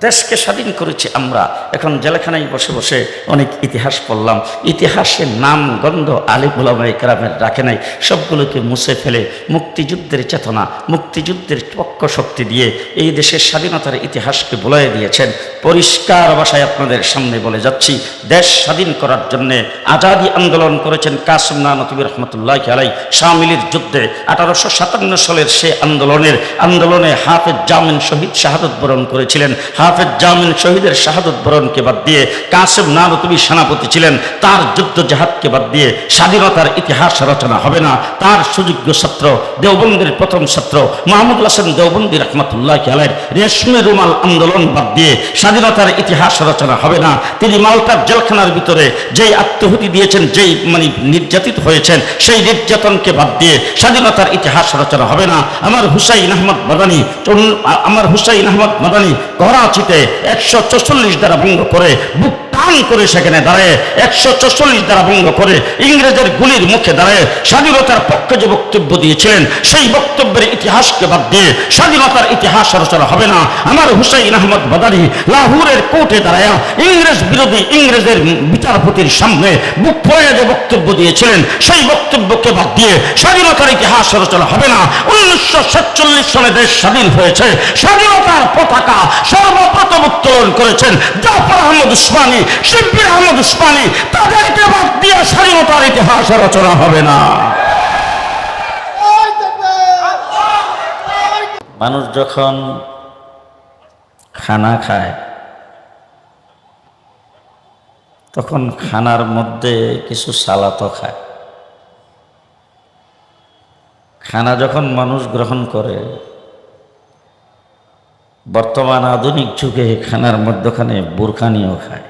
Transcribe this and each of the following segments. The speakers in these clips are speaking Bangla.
দেশকে স্বাধীন করেছি আমরা। এখন জেলখানায় বসে বসে অনেক ইতিহাস পড়লাম, ইতিহাসের নাম গন্ধ আলিম উলামায়ে কেরামের রাখে নাই, সবগুলোকে মুছে ফেলে মুক্তিযুদ্ধের চেতনা, মুক্তিযুদ্ধের পক্ষ শক্তি দিয়ে এই দেশের স্বাধীনতার ইতিহাসকে ভুলিয়ে দিয়েছেন। পরিষ্কার ভাষায় আপনাদের সামনে বলে যাচ্ছি, দেশ স্বাধীন করার জন্যে আজাদি আন্দোলন করেছেন কাসেম নানতুবি রহমতুল্লাহি আলাইহি। শামিলির যুদ্ধে 1857 সালের সে আন্দোলনে হাফেজ জামিন শহীদ শাহাদত বরণ করেছিলেন। হাফেজ জামিন শহীদের শাহাদত বরণকে বাদ দিয়ে কাসেম নানতুবি সেনাপতি ছিলেন। তার যুদ্ধ জাহাদকে বাদ দিয়ে স্বাধীনতার ইতিহাস রচনা হবে না। তার সুযোগ্য ছাত্র, দেওবন্দের প্রথম ছাত্র মাহমুদুল হাসান দেওবন্দি রহমতুল্লাহি আলাইহি রেশমে রুমাল আন্দোলন বাদ দিয়ে স্বাধীনতার ইতিহাস রচনা হবে না। তিনি মাল্টার জেলখানার ভিতরে যেই আত্মহুতি দিয়েছেন, যেই নির্যাতিত হয়েছেন, সেই নির্যাতনকে বাদ দিয়ে স্বাধীনতার ইতিহাস রচনা হবে না। আমার হুসাইন আহমদ মাদানী করাচিতে 144 দ্বারা ভঙ্গ করে বুক টান করে সেখানে দাঁড়ায় 144 দ্বারা ভঙ্গ করে ইংরেজের গুলির মুখে দাঁড়ায় স্বাধীনতার পক্ষে যে বক্তব্য দিয়েছিলেন, সেই বক্তব্যের ইতিহাসকে বাদ দিয়ে স্বাধীনতার ইতিহাস রচনা হবে না। আমার হুসাইন আহমদ মাদানী লাহোরের কোর্টে দাঁড়ায় ইংরেজ বিরোধী ইংরেজের বিচারপতির সামনে বুক ফুলিয়ে যে বক্তব্য দিয়েছিলেন, সেই বক্তব্যকে বাদ দিয়ে স্বাধীনতার ইতিহাস রচনা হবে না। 1947 সালে দেশ স্বাধীন হয়েছে, স্বাধীনতার পতাকা সর্বপ্রথম উত্তোলন করেছেন জাফর আহমদ উসমানী, শিব্বির আহমদ উসমানী। তাদেরকে বাদ দিয়ে স্বাধীনতার ইতিহাস রচনা হবে না। মানুষ যখন খানা খায় তখন খানার মধ্যে কিছু সালাতও খায়। খানা যখন মানুষ গ্রহণ করে, বর্তমান আধুনিক যুগে খানার মধ্যখানে বুরখানিও খায়,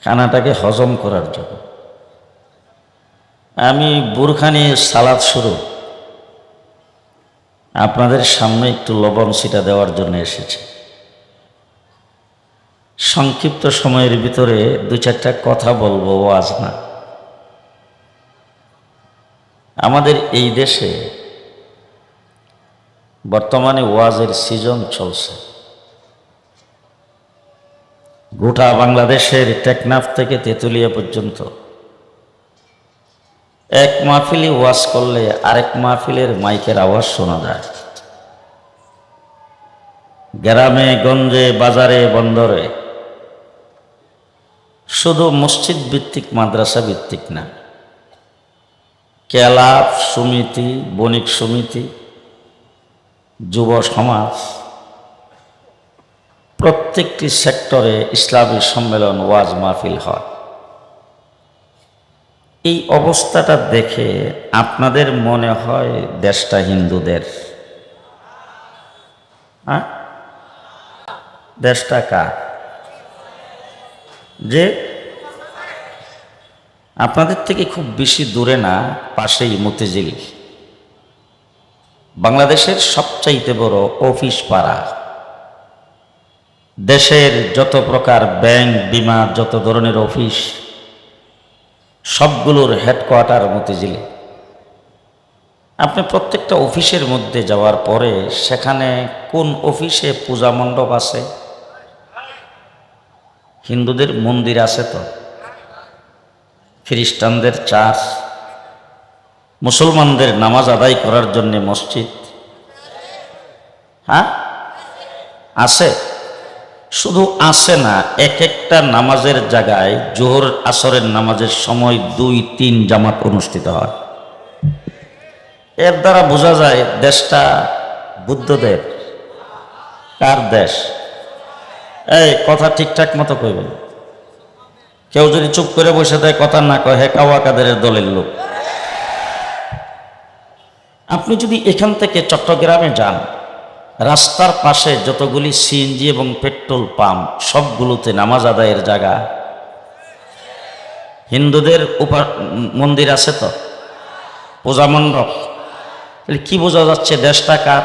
খানাটাকে হজম করার জন্য। আমি বুরখানি সালাদ শুরু আপনাদের সামনে একটু লবণ ছিটা দেওয়ার জন্য এসেছে। সংক্ষিপ্ত সময়ের ভিতরে 2-4টা কথা বলবো, ওয়াজ না। আমাদের এই দেশে বর্তমানে ওয়াজের সিজন চলছে। গোটা বাংলাদেশের টেকনাফ থেকে তেঁতুলিয়া পর্যন্ত এক মাহফিলে ওয়াজ করলে আরেক মাহফিলের মাইকের আওয়াজ শোনা যায়। গ্রামে গঞ্জে বাজারে বন্দরে, শুধু মসজিদ ভিত্তিক মাদ্রাসা ভিত্তিক না, ক্লাব সমিতি, বণিক সমিতি, যুব সমাজ, প্রত্যেকটি সেক্টরে ইসলামী সম্মেলন, ওয়াজ মাহফিল হয়। এই অবস্থাটা দেখে আপনাদের মনে হয় দেশটা হিন্দুদের? দেশটা কার? যে আপনাদের থেকে খুব বেশি দূরে না, পাশেই মতিঝিল, বাংলাদেশের সবচাইতে বড় অফিস পাড়া। দেশের যত প্রকার ব্যাংক, বিমা, যত ধরনের অফিস, সবগুলোর হেডকোয়ার্টার মতিঝিলে। আপনি প্রত্যেকটা অফিসের মধ্যে যাওয়ার পরে সেখানে কোন অফিসে পূজা মণ্ডপ আছে? হিন্দুদের মন্দির আছে তো, খ্রিস্টানদের চার্চ, মুসলমানদের নামাজ আদায় করার জন্য মসজিদ, হ্যাঁ আছে। শুধু আছে না, এক একটা নামাজের জায়গায় জোহর আসরের নামাজের সময় 2-3 জামাত অনুষ্ঠিত হয়। এর দ্বারা বোঝা যায় দেশটা বুদ্ধদের। কার দেশ? এই কথা ঠিকঠাক মতো কইবেন। কেউ যদি চুপ করে বসে দেয়, কথা না কয়, হে কাওয়া কাদেরের দলের লোক। আপনি যদি এখান থেকে চট্টগ্রামে যান, রাস্তার পাশে যতগুলি সিএনজি এবং পেট্রোল পাম্প, সবগুলোতে নামাজ আদায়ের জায়গা। হিন্দুদের মন্দির আছে তো, পূজা মণ্ডপ। কি বোঝা যাচ্ছে দেশটা কার?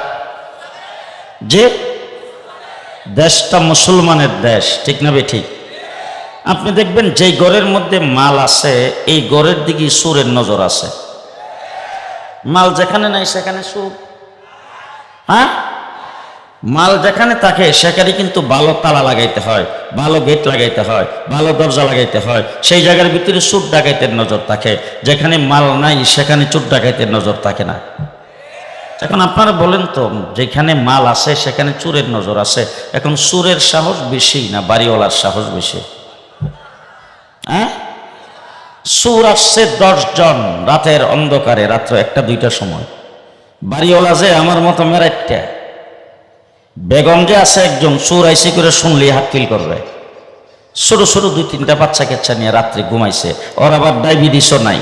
যে দেশটা মুসলমানের দেশ, ঠিক না ঠিক? আপনি দেখবেন যেই ঘরের মধ্যে মাল আছে, এই ঘরের দিকে সুরের নজর আছে। মাল যেখানে নাই সেখানে সুর। হ্যাঁ, মাল যেখানে থাকে সেখানে কিন্তু ভালো তালা লাগাইতে হয়, ভালো গেট লাগাইতে হয়, ভালো দরজা লাগাইতে হয়। সেই জায়গার ভিতরে চোর ডাকাইতের নজর থাকে। যেখানে মাল নাই সেখানে চোর ডাকাইতের নজর থাকে না। এখন আপনারা বলেন তো, যেখানে মাল আছে সেখানে চোরের নজর আছে। এখন চোরের সাহস বেশি না বাড়িওয়ালার সাহস বেশি? হ্যাঁ, চোর আসছে 10 জন রাতের অন্ধকারে, রাত্র 1-2টার সময়। বাড়িওয়ালা যে আমার মতো মেরাইটটা বেগম যে আছে একজন, চোর আইসি করে শুনলে হাত ফিল করবে। ছোট ছোট 2-3টা বাচ্চা কাচ্চা নিয়ে রাত্রে ঘুমাইছে, ওর আবার ডায়াবেটিসও নাই।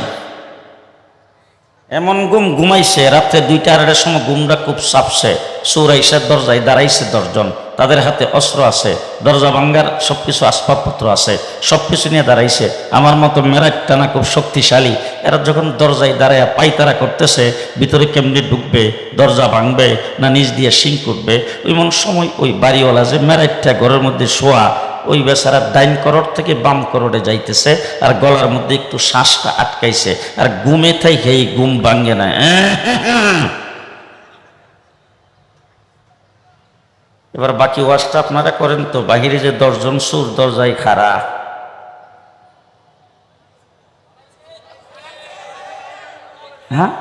এমন ঘুমাইছে, রাত্রে 2টা-2:30টার সময় ঘুমটা খুব চাপছে। চোর আইসা দরজায় দাঁড়াইছে 10 জন, তাদের হাতে অস্ত্র আছে, দরজা ভাঙ্গার সবকিছু আসবাবপত্র আছে, সবকিছু নিয়ে দাঁড়াইছে। আমার মতো মেরাজ টানা খুব শক্তিশালী। এরা যখন দরজায় দাঁড়ায় পাইতারা করতেছে, ভিতরে কেমনি ঢুকবে, দরজা ভাঙবে না নিচ দিয়ে শিং করবে, ওইমন সময় ওই বাড়িওয়ালা যে মেরাজটা ঘরের মধ্যে শোয়া, ওই বেচারা ডাইন করোড় থেকে বাম করোড়ে যাইতেছে, আর গলার মধ্যে একটু শ্বাসটা আটকাইছে, আর ঘুমে থেকে এই ঘুম ভাঙ্গে না। এবার বাকি ওয়াজটা আপনারা করেন তো, বাহিরে যে 10 জন চোর দরজায় খাড়া, হ্যাঁ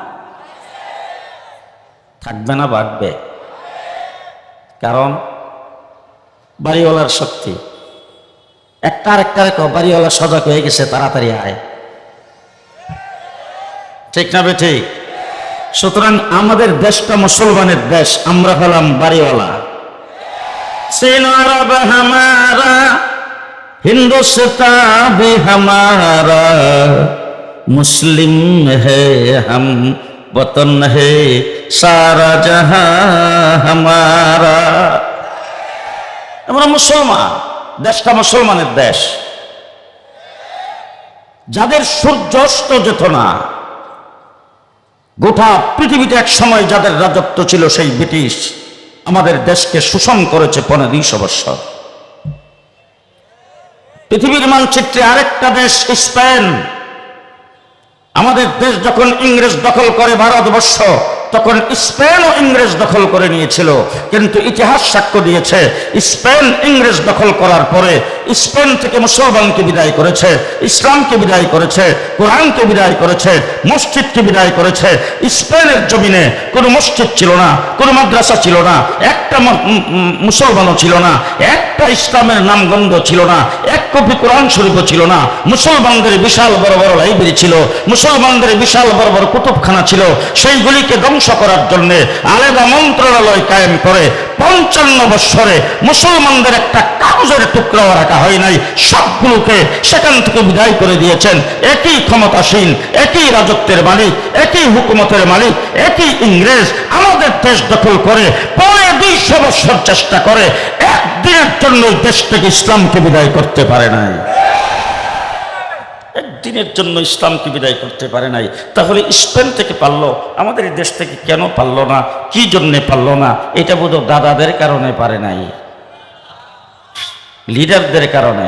থাকবে না ভাগবে? কারণ বাড়িওয়ালার শক্তি। একটা আরেকটা বাড়িওয়ালা সজাগ হয়ে গেছে, তাড়াতাড়ি আয়। ঠিক না বে ঠিক? সুতরাং আমাদের দেশটা মুসলমানের দেশ, আমরা হলাম বাড়িওয়ালা। सीन अरब हमारा, हिंदुस्तान भी हमारा, मुस्लिम है हम, वतन है सारा जहां हमारा। আমরা মুসলমান, দেশটা মুসলমানের দেশ। যাদের সূর্য অস্ত যেত না, গোটা পৃথিবীতে এক সময় যাদের রাজত্ব ছিল, সেই ব্রিটিশ আমাদের দেশকে শোষণ করেছে 1500 বছর। পৃথিবীর মানচিত্রে আরেকটা দেশ স্পেন। আমাদের দেশ যখন ইংরেজ দখল করে ভারতবর্ষ, তখন স্পেনও ইংরেজ দখল করে নিয়েছিল। কিন্তু ইতিহাস সাক্ষ্য দিয়েছে, স্পেন ইংরেজ দখল করার পরে স্পেন থেকে মুসলমানকে বিদায় করেছে, ইসলামকে বিদায় করেছে, কোরআনকে বিদায় করেছে, মসজিদকে বিদায় করেছে। স্পেনের জমিনে কোনো মসজিদ ছিল না, কোনো মাদ্রাসা ছিল না, একটা মুসলমানও ছিল না, একটা ইসলামের নামগন্ধ ছিল না, এক কপি কোরআন শরীফও ছিল না। মুসলমানদের বিশাল বড় বড় লাইব্রেরি ছিল, মুসলমানদের বিশাল বড় বড় কুতুবখানা ছিল। সেইগুলিকে ধ্বংস করার জন্য আলাদা মন্ত্রণালয় কায়েম করে 55 বছরে মুসলমানদের একটা কাগজের টুকরাও রাখা হয় নাই। সবগুলোকে সেখান থেকে বিদায় করে দিয়েছেন। একই ক্ষমতাসীন, একই রাজত্বের মালিক, একই হুকুমতের মালিক, একই ইংরেজ আমাদের দেশ দখল করে 250 বছর চেষ্টা করে, একদিনের জন্য দেশ থেকে ইসলামকে বিদায় করতে পারে নাই। একদিনের জন্য ইসলামকে বিদায় করতে পারে নাই। তাহলে স্পেন থেকে পারলো, আমাদের দেশ থেকে কেন পারলো না? কি জন্যে পারলো না? এটা বোধ দাদাদের কারণে পারে নাই, লিডারদের কারণে,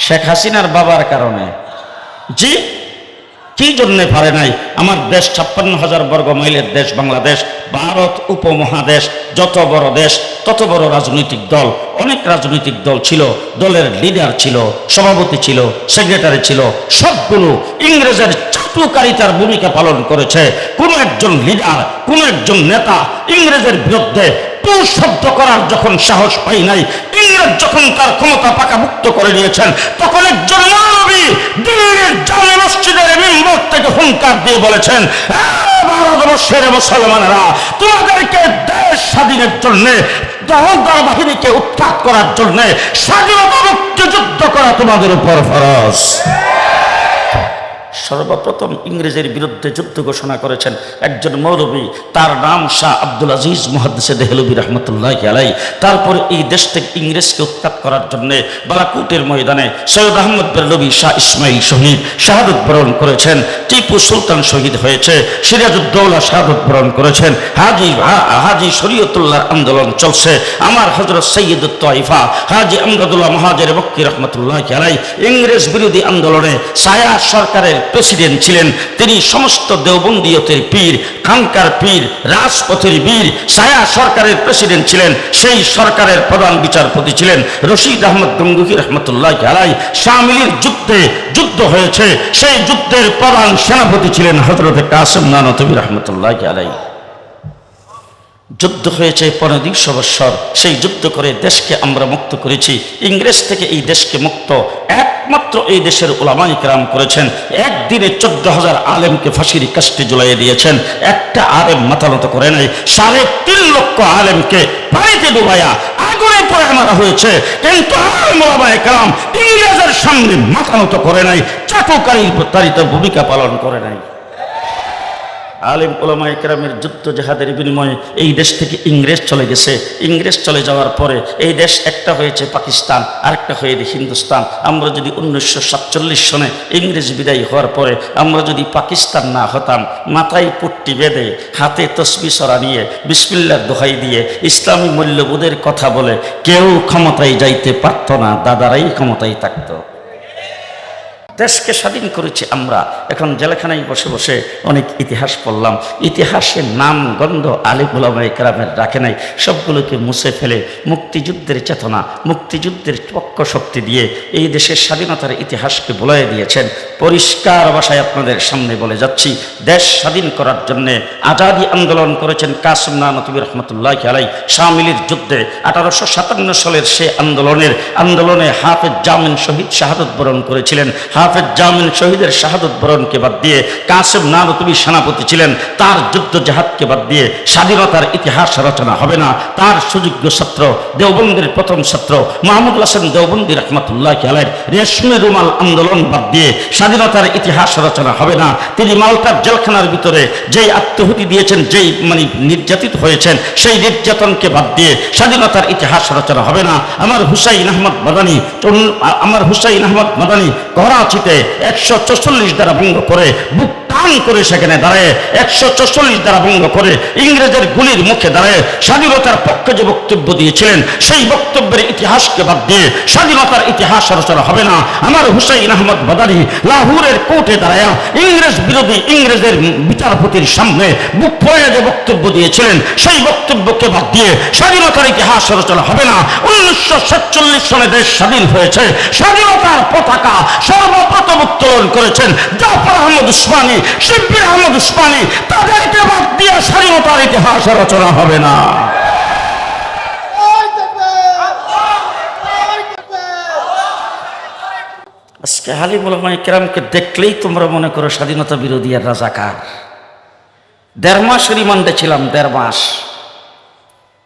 শেখ হাসিনার বাবার কারণে। জি, কি জন্যে পারে নাই? আমার দেশ 56,000 বর্গ মাইলের দেশ বাংলাদেশ, ভারত উপমহাদেশ। যত বড় দেশ তত বড় রাজনৈতিক দল, অনেক রাজনৈতিক দল ছিল, দলের লিডার ছিল, সভাপতি ছিল, সেক্রেটারি ছিল। সবগুলো ইংরেজের চাটুকারিতার ভূমিকা পালন করেছে। কোনো একজন লিডার, কোনো একজন নেতা ইংরেজের বিরুদ্ধে টু শব্দ করার যখন সাহস পাই নাই, ইংরেজ যখন তার ক্ষমতা পাকাভুক্ত করে নিয়েছেন, তখন একজন মৌলবী দিল্লির জামে মসজিদের মিম্বর থেকে হুঙ্কার দিয়ে বলেছেন, ভারতবর্ষের মুসলমানেরা, তোমাদেরকে দেশ স্বাধীনের জন্য, দহলদার বাহিনীকে উৎখাত করার জন্য, স্বাধীনতা মুক্তিযুদ্ধ করা তোমাদের উপর ফরজ। সর্বপ্রথম ইংরেজের বিরুদ্ধে যুদ্ধ ঘোষণা করেছেন একজন মৌলবী, তার নাম শাহ আব্দুল আজিজ মুহাদ্দিসে দেহলভী রহমতুল্লাহি আলাইহি। তারপরে এই দেশ থেকে ইংরেজকে উৎখাত করার জন্য বালাকোটের ময়দানে সৈয়দ আহমদ বেরলভী, শাহ ইসমাইল শহীদ শাহাদত বরণ করেছেন, টিপু সুলতান শহীদ হয়েছে, সিরাজউদ্দৌলা শাহাদত বরণ করেছেন, হাজি শরীয়তুল্লাহর আন্দোলন চলছে, আমার হযরত সৈয়দুত তাইফা হাজি আমদাদুল্লাহ মহাজের মক্কি রহমতুল্লাহি আলাইহি ইংরেজ বিরোধী আন্দোলনে সায়া সরকারের প্রেসিডেন্ট ছিলেন, তিনি সমস্ত দেওবন্দীয়তের পীর, খানকার পীর, রাজপথের বীর, ছায়া সরকারের প্রেসিডেন্ট ছিলেন। সেই সরকারের প্রধান বিচারপতি ছিলেন রশিদ আহমদ গঙ্গুহি রহমতুল্লাহ আলাই। শামিলির যুদ্ধ হয়েছে, সেই যুদ্ধের প্রধান সেনাপতি ছিলেন হযরত কাসেম নানতবী রহমতুল্লাহ আলাই। যুদ্ধ হয়েছে 1500 বৎসর, সেই যুদ্ধ করে দেশকে আমরা মুক্ত করেছি। ইংরেজ থেকে এই দেশকে মুক্ত একমাত্র এই দেশের উলামায়ে কেরাম করেছেন। একদিনে 14,000 আলেমকে ফাঁসির কাস্টে ঝুলাইয়ে দিয়েছেন, একটা আলেম মাথা নত করে নাই। 3.5 লক্ষ আলেমকে পানিতে ডুবাইয়া আগুনে পড়ে মারা হয়েছে, কিন্তু উলামায়ে কেরাম ইংরেজের সামনে মাথা নত করে নাই, চাটুকারিতারিত ভূমিকা পালন করে নাই। আলেম ওলামায়ে কেরামের যুদ্ধ জেহাদের বিনিময়ে এই দেশ থেকে ইংরেজ চলে গেছে। ইংরেজ চলে যাওয়ার পরে এই দেশ একটা হয়েছে পাকিস্তান, আরেকটা হয়ে হিন্দুস্তান। আমরা যদি 1947 সনে ইংরেজ বিদায় হওয়ার পরে আমরা যদি পাকিস্তান না হতাম, মাথায় পট্টি বেঁধে হাতে তসবিহ সরা নিয়ে বিসমিল্লাহর দোহাই দিয়ে ইসলামী মূল্যবোধের কথা বলে কেউ ক্ষমতায় যাইতে পারত না, দাদারাই ক্ষমতায় থাকতো। দেশকে স্বাধীন করেছি আমরা। এখন জেলখানায় বসে বসে অনেক ইতিহাস পড়লাম, ইতিহাসের নাম গন্ধ আলেম ওলামায়ে কেরামের রাখে নাই, সবগুলোকে মুছে ফেলে মুক্তিযুদ্ধের চেতনা, মুক্তিযুদ্ধের পক্ষ শক্তি দিয়ে এই দেশের স্বাধীনতার ইতিহাসকে বলে দিয়েছেন। পরিষ্কার ভাষায় আপনাদের সামনে বলে যাচ্ছি, দেশ স্বাধীন করার জন্যে আজাদি আন্দোলন করেছেন কাসেম নানতবী রহমতুল্লাহ আলাই। শামিলির যুদ্ধে 1857 সালের সে আন্দোলনে হাফেজ জামিন শহীদ শাহাদত বরণ করেছিলেন। হাফেজ জামিন শহীদের শাহাদত বরণকে বাদ দিয়ে কাসেম নানতবী সেনাপতি ছিলেন। তার যুদ্ধ জাহাদকে বাদ দিয়ে স্বাধীনতার ইতিহাস রচনা হবে না। তার সুযোগ্য ছাত্র, দেওবন্দের প্রথম ছাত্র মাহমুদুল হাসান দেওবন্দি রহমতুল্লাহ আলাইহির রেশমি রুমাল আন্দোলন বাদ দিয়ে স্বাধীনতার ইতিহাস রচনা হবে না। তিনি মাল্টার জেলখানার ভিতরে যেই আত্মহুতি দিয়েছেন, যেই নির্যাতিত হয়েছেন, সেই নির্যাতনকে বাদ দিয়ে স্বাধীনতার ইতিহাস রচনা হবে না। আমার হুসাইন আহমদ মাদানী করাচিতে 144 দ্বারা ভঙ্গ করে বুক টান করে সেখানে দাঁড়ায় 144 দ্বারা ভঙ্গ করে ইংরেজের গুলির মুখে দাঁড়ায় স্বাধীনতার পক্ষে যে বক্তব্য দিয়েছিলেন, সেই বক্তব্যের ইতিহাসকে বাদ দিয়ে স্বাধীনতার ইতিহাস রচনা হবে না। আমার হুসাইন আহমদ মাদানী লাহোরের কোর্টে দাঁড়ায় ইংরেজ বিরোধী ইংরেজের বিচারপতির সামনে বুক ফুলিয়ে যে বক্তব্য দিয়েছিলেন, সেই বক্তব্যকে বাদ দিয়ে স্বাধীনতার ইতিহাস রচনা হবে না। 1947 সনে দেশ স্বাধীন হয়েছে, স্বাধীনতার পতাকা সর্বপ্রথম উত্তোলন করেছেন জাফর আহমদ উসমানী, শিব্বির আহমদ উসমানী। তাদেরকে বাদ দিয়ে স্বাধীনতার ইতিহাস রচনা হবে না। আজকে আলেম ওলামায়ে কেরামকে দেখলেই তোমরা মনে করো স্বাধীনতা বিরোধী আর রাজাকার। 1.5 মাস রিমান্ডে ছিলাম, 1.5 মাস।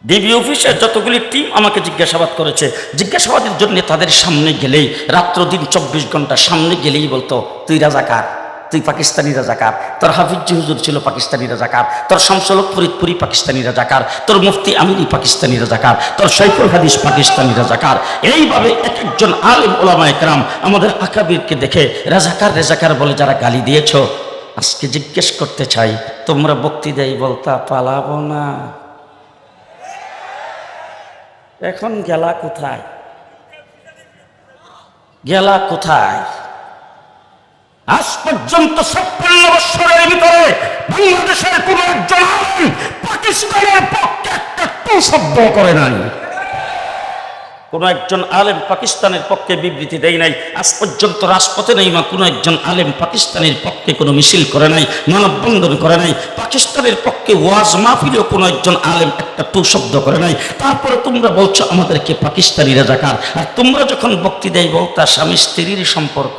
ডিবি অফিসের যতগুলি টিম আমাকে জিজ্ঞাসাবাদ করেছে, জিজ্ঞাসাবাদের জন্য তাদের সামনে গেলেই রাত্র দিন 24 ঘন্টা সামনে গেলেই বলতো, তুই রাজাকার, তুই পাকিস্তানি রাজাকার, তোর হাফিজ হুজুর ছিল পাকিস্তানি রাজাকার, তোর শামসুল হক ফরিদপুরি পাকিস্তানি রাজাকার, তোর মুফতি আমিরি পাকিস্তানি রাজাকার, তোর শাইখুল হাদিস পাকিস্তানি রাজাকার। এইভাবে এক একজন আলেম ওলামায়ে কেরাম আমাদের আকাবিরকে দেখে রাজাকার বলে যারা গালি দিয়েছ, আজকে জিজ্ঞেস করতে চাই, তোমরা বক্তৃতায় বলতা পালাবো না, এখন গেলা কোথায়? আজ পর্যন্ত 56 বছরের ভিতরে বাংলাদেশের কোন একজন আলেম পাকিস্তানের পক্ষে একটা টু শব্দ করে নাই। কোন একজন আলেম পাকিস্তানের পক্ষে বিবৃতি দেয় নাই। আজ পর্যন্ত রাজপথে নেই মা কোন একজন আলেম পাকিস্তানের পক্ষে কোনো মিছিল করে নাই, মানববন্ধন করে নাই। পাকিস্তানের পক্ষে ওয়াজ মাহফিলেও কোন একজন আলেম একটা টু শব্দ করে নাই। তারপরে তোমরা বলছো আমাদেরকে পাকিস্তানি রাজাকার, আর তোমরা যখন বক্তৃতায় বলতা স্বামী স্ত্রীর সম্পর্ক,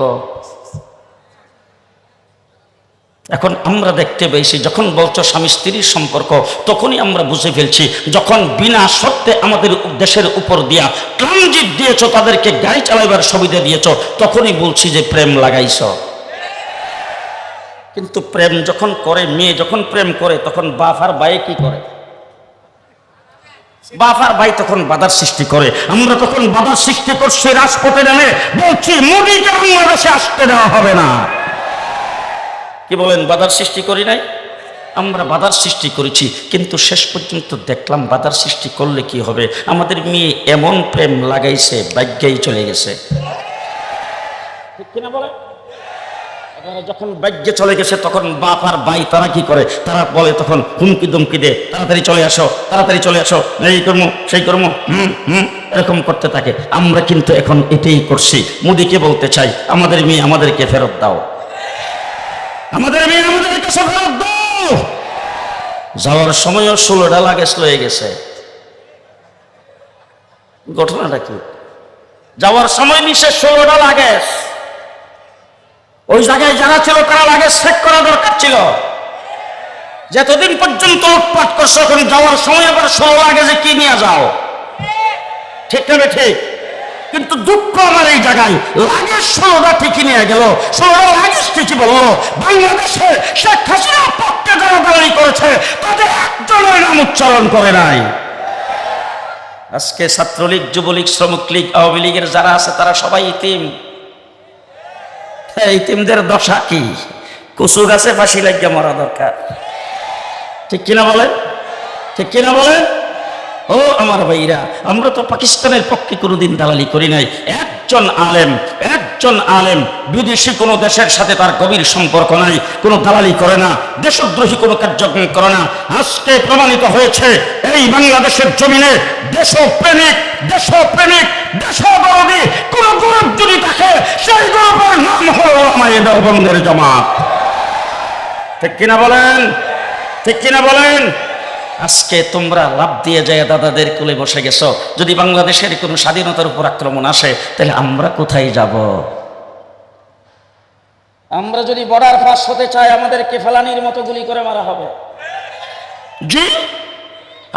এখন আমরা দেখতে পেয়েছি যখন বলছো স্বামী স্ত্রীর সম্পর্ক, তখনই আমরা বুঝে ফেলছি যখন বিনা শর্তে আমাদের দেশের উপর দিয়া ট্রানজিট দিয়েছ, তাদেরকে গাড়ি চালাইবার সুবিধা দিয়েছ, তখনই বলছি যে প্রেম লাগাইছ। কিন্তু প্রেম যখন করে, মেয়ে যখন প্রেম করে, তখন বাপ আর ভাই কি করে? বাপ আর ভাই তখন বাধার সৃষ্টি করে। আমরা তখন বাধার সৃষ্টি করছি, রাজপথে নেমে বলছি মোদিকে বাংলাদেশে আসতে দেওয়া হবে না। কি বলেন, বাধার সৃষ্টি করি নাই? আমরা বাধার সৃষ্টি করেছি, কিন্তু শেষ পর্যন্ত দেখলাম বাধার সৃষ্টি করলে কি হবে, আমাদের মেয়ে এমন প্রেম লাগাইছে, ভাগ্যেই চলে গেছে। ঠিক কিনা বলে? এরা যখন বাইকে চলে গেছে তখন বাপ আর ভাই তারা কি করে, তারা বলে তখন হুমকি দমকি দে, তাড়াতাড়ি চলে আসো, তাড়াতাড়ি চলে আসো, এই কর্ম সেই কর্ম, এরকম করতে থাকে। আমরা কিন্তু এখন এটাই করছি। মোদিকে বলতে চাই, আমাদের মেয়ে আমাদেরকে ফেরত দাও, আমাদের মেয়ে আমাদেরকে ফেরত দাও। যাওয়ার সময়ও 16টা লাগেজ লয়ে গেছে। ঘটনাটা কি? যাওয়ার সময় নিচে 16টা লাগেজ। ওই জায়গায় যারা ছিল তারা লাগেজ চেক করা দরকার ছিল। যতদিন পর্যন্ত লুটপাট করছো, এখন যাওয়ার সময় আবার 16 লাগেজে কি নিয়ে যাও? ঠিক না ঠিক? কিন্তু দুঃখ আমার এই জায়গায়, লাগেজ 16টা ঠিকই নিয়ে গেল, 16টা লাগেজ ঠিকই বললো। বাংলাদেশে শেখ হাসিনার পক্ষে যারা দাঁড়াই করেছে তাদের একজনের নাম উচ্চারণ করে নাই। আজকে ছাত্রলীগ, যুবলীগ, শ্রমিক লীগ, আওয়ামী লীগের যারা আছে তারা সবাই ইতিম। ইতিমদের দশা কি? কচু গাছে ফাঁসি লাগিয়ে মরা দরকার। ঠিক কিনা বলেন? ঠিক কিনা বলেন? ও আমার ভাইরা, আমরা তো পাকিস্তানের পক্ষে কোনোদিন দালালি করি নাই। একজন আলেম বিদেশি কোনো দেশের সাথে তার গভীর সম্পর্ক নাই, কোনো দালালি করে না, দেশদ্রোহী কোনো কার্যক্রম করে না। আজকে প্রমাণিত হয়েছে এই বাংলাদেশের জমিনে দেশপ্রেমিক দেশদরদী কোন গ্রুপ যদি থাকে, সেই গ্রুপের নাম হলো ওলামায়ে দেওবন্দের জামাত। ঠিক কিনা বলেন? ঠিক কিনা বলেন? আজকে তোমরা লাভ দিয়ে যায় দাদাদের কোলে বসে গেছো। যদি বাংলাদেশের কোনো স্বাধীনতার উপর আক্রমণ আসে তাহলে আমরা কোথায় যাব? আমরা যদি বর্ডার পাস হতে চাই, আমাদেরকে ফেলানির মতো গুলি করে মারা হবে। জি,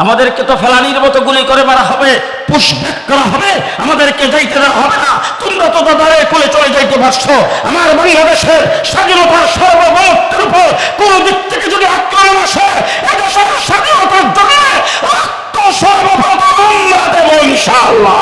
আমাদেরকে তো ফেলানির মতো গুলি করে মারা হবে, পুশব্যাক করা হবে, আমাদেরকে যাইতে দেওয়া হবে না। তোমরা তো দাদারে কোলে চলে যাইতে পারছো। আমার বাংলাদেশের স্বাধীনতার সার্বভৌমত্বের উপর কোন দিক থেকে যদি আক্রমণ আসে, এদেশের স্বাধীনতার জন্য আত্মসর্বপ্রথম আমরা দেব ইনশাআল্লাহ।